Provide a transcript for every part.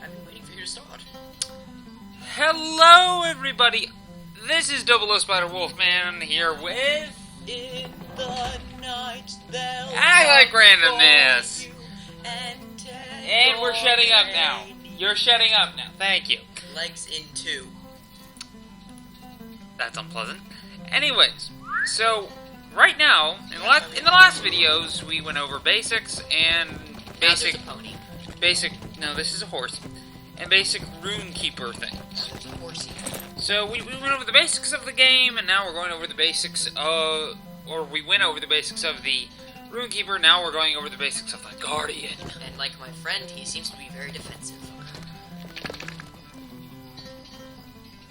I've been waiting for you to start. Hello, everybody. This is 00spiderwolfman here with... In the night I like randomness. And we're shutting up now. You're shutting up now. Thank you. Legs in two. That's unpleasant. Anyways, so right now, in the last videos, we went over basics and basic... Now there's a pony. No, this is a horse. And basic runekeeper things. Now there's a horsey. So we went over the basics of the game, and now we're going over the basics of... Or we went over the basics of the runekeeper, now we're going over the basics of the guardian. And like my friend, he seems to be very defensive.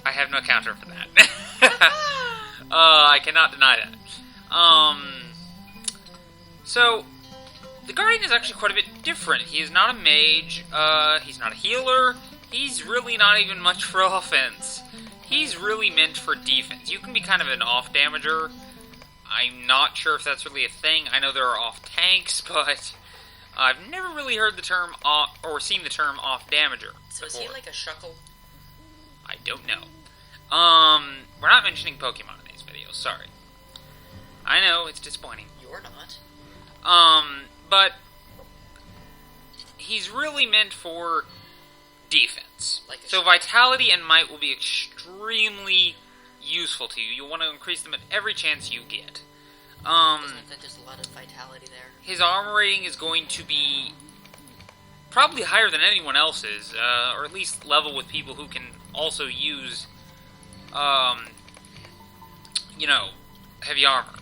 I have no counter for that. I cannot deny that. So, the Guardian is actually quite a bit different. He is not a mage, he's not a healer, he's really not even much for offense. He's really meant for defense. You can be kind of an off-damager. I'm not sure if that's really a thing. I know there are off-tanks, but I've never really heard the term off, or seen the term off-damager. So is he like a shuckle? I don't know. We're not mentioning Pokemon in these videos, sorry. I know, it's disappointing. You're not. But he's really meant for defense. Like so vitality and might will be extremely useful to you. You'll want to increase them at every chance you get. Isn't that just a lot of vitality there? His armor rating is going to be probably higher than anyone else's, or at least level with people who can also use, heavy armor.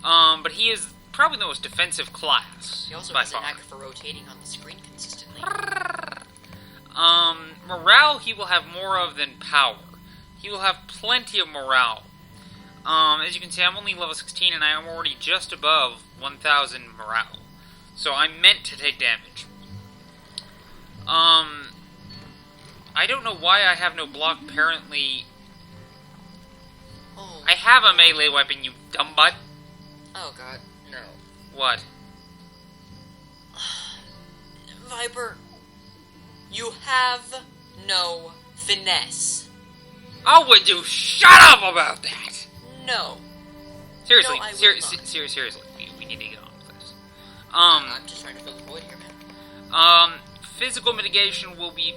But he is probably the most defensive class. He also by has far. a knack for rotating on the screen consistently. Morale he will have more of than power. He will have plenty of morale. As you can see, I'm only level 16 and I am already just above 1,000 morale. So I'm meant to take damage. I don't know why I have no block, apparently. Oh. I have a melee weapon, you dumb butt. Oh god, no. What? Viper, you have no finesse. Oh, would you shut up about that? No. Seriously, No, I will seriously, we need to get on with this. I'm just trying to fill the void here, man. Physical mitigation will be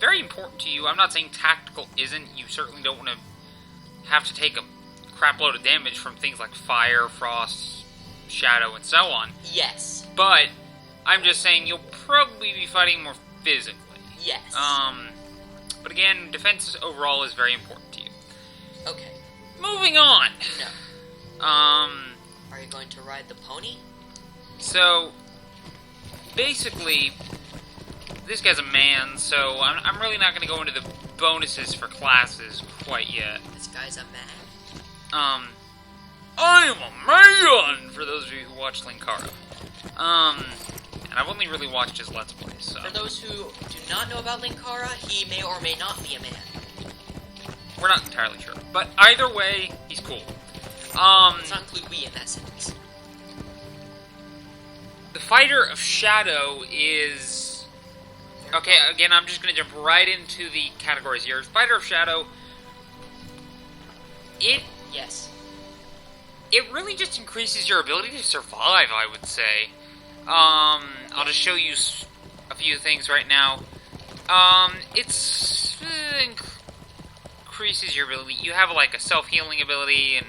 very important to you. I'm not saying tactical isn't. You certainly don't want to have to take a crap load of damage from things like fire, frost, shadow, and so on. Yes. But I'm just saying you'll probably be fighting more physically. Yes. But again, defense overall is very important to you. Okay. Moving on. No. Are you going to ride the pony? So, basically, this guy's a man, so I'm really not going to go into the bonuses for classes quite yet. This guy's a man? I am a man, for those of you who watch Linkara. And I've only really watched his Let's Plays, so... For those who do not know about Linkara, he may or may not be a man. We're not entirely sure. But either way, he's cool. Let's not include we in that sentence. The Fighter of Shadow is... Okay, again, I'm just going to jump right into the categories here. Fighter of Shadow... Yes. It really just increases your ability to survive, I would say. I'll just show you a few things right now. Increases your ability. You have like a self-healing ability and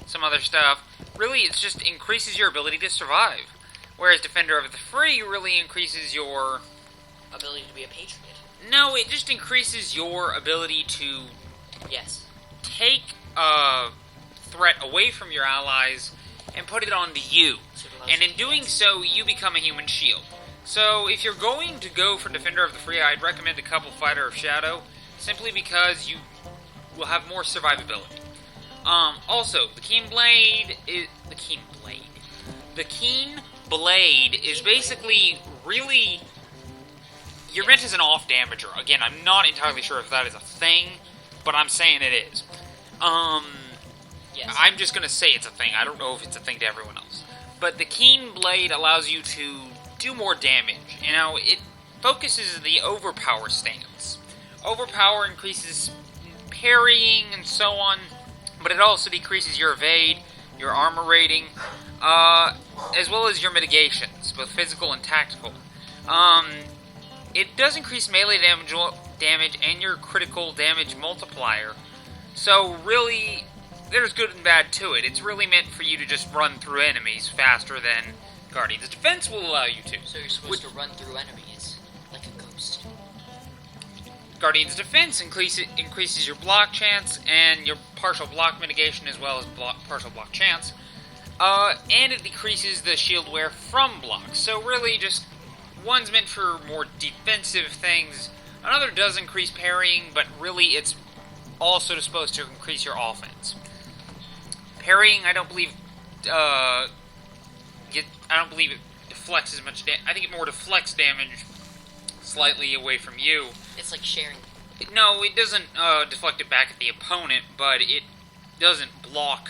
some other stuff. Really, it just increases your ability to survive. Whereas Defender of the Free really increases your... ability to be a patriot. No, it just increases your ability to... Yes. Take a threat away from your allies and put it onto you. And in doing so, you become a human shield. So, if you're going to go for Defender of the Free, I'd recommend a couple Fighter of Shadow, simply because you will have more survivability. Also, the Keen Blade is... The Keen Blade is basically really... You're meant as an off-damager. Again, I'm not entirely sure if that is a thing, but I'm saying it is. Yes. I'm just going to say it's a thing. I don't know if it's a thing to everyone else. But the Keen Blade allows you to do more damage. You know, focuses the overpower stance. Overpower increases parrying and so on, but it also decreases your evade, your armor rating, as well as your mitigations, both physical and tactical. It does increase melee damage and your critical damage multiplier. So really, there's good and bad to it. It's really meant for you to just run through enemies faster than Guardian's Defense will allow you to. So you're supposed to run through enemies like a ghost. Guardian's Defense increases your block chance and your partial block mitigation as well as partial block chance. And it decreases the shield wear from blocks. So really just, one's meant for more defensive things. Another does increase parrying, but really it's also supposed to increase your offense. Parrying, I don't believe it deflects as much damage. I think it more deflects damage slightly away from you. It's like sharing. No, it doesn't deflect it back at the opponent, but it doesn't block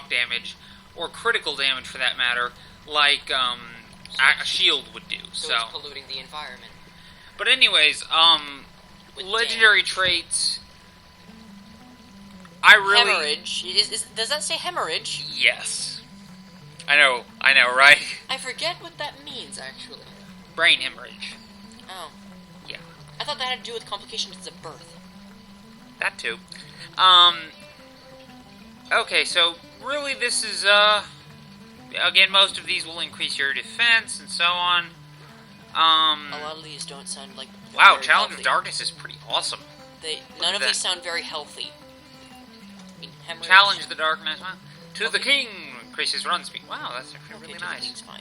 damage, or critical damage for that matter, like a shield would do. So it's polluting the environment. But anyways, legendary traits. Hemorrhage. Does that say hemorrhage? Yes. I know, right? I forget what that means, actually. Brain hemorrhage. Oh. Yeah. I thought that had to do with complications of birth. That too. Okay, so really this is, again, most of these will increase your defense and so on. A lot of these don't sound like wow, very Challenge healthy. of Darkness is pretty awesome. None of these sound very healthy. I mean, hemorrhage. Challenge the Darkness, huh? To the King increases run speed. Wow, that's actually really nice. To the King's fine.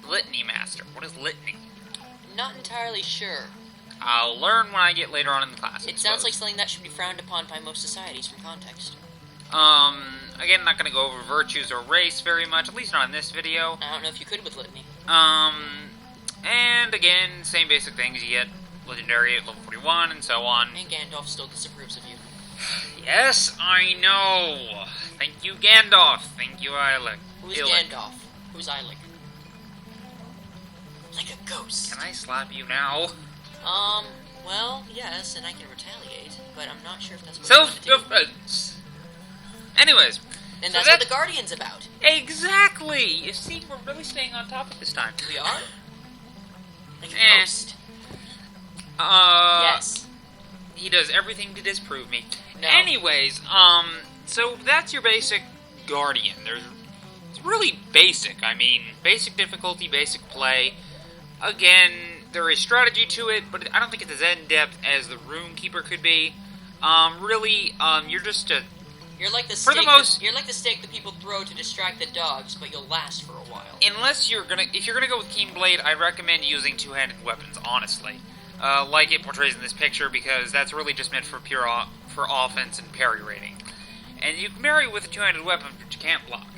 Litany Master. What is Litany? Not entirely sure. I'll learn when I get later on in the class. It sounds like something that should be frowned upon by most societies from context. Again, not going to go over virtues or race very much, at least not in this video. I don't know if you could with Litany. And again, same basic things. You get Legendary at level 41 and so on. And Gandalf still disapproves of you. Yes, I know. Thank you, Gandalf. Thank you, Ilik. Who's Gandalf? Who's Ilik? Like a ghost. Can I slap you now? Well, yes, and I can retaliate, but I'm not sure if that's what Self-defense. Anyways. And that's what the Guardian's about. Exactly! You see, we're really staying on topic this time. We are? Like a ghost. Yes. He does everything to disprove me. No. Anyways, so that's your basic Guardian. It's really basic. I mean, basic difficulty, basic play. Again, there is strategy to it, but I don't think it's as in-depth as the Rune Keeper could be. Really, you're just a... You're like the for steak. the most, you're like the steak that people throw to distract the dogs, but you'll last for a while. Unless if you're gonna go with Keen Blade, I recommend using two-handed weapons. Honestly, like it portrays in this picture, because that's really just meant for pure for offense and parry rating. And you can parry with a two-handed weapon, but you can't block.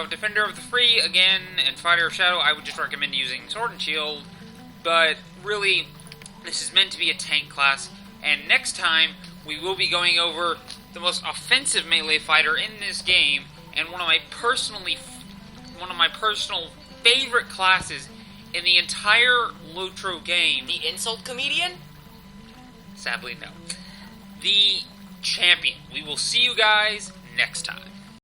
Defender of the Free again, and Fighter of Shadow. I would just recommend using Sword and Shield. But really, this is meant to be a tank class. And next time we will be going over the most offensive melee fighter in this game, and one of my personal favorite classes in the entire Lotro game. The insult comedian? Sadly, no. The champion. We will see you guys next time.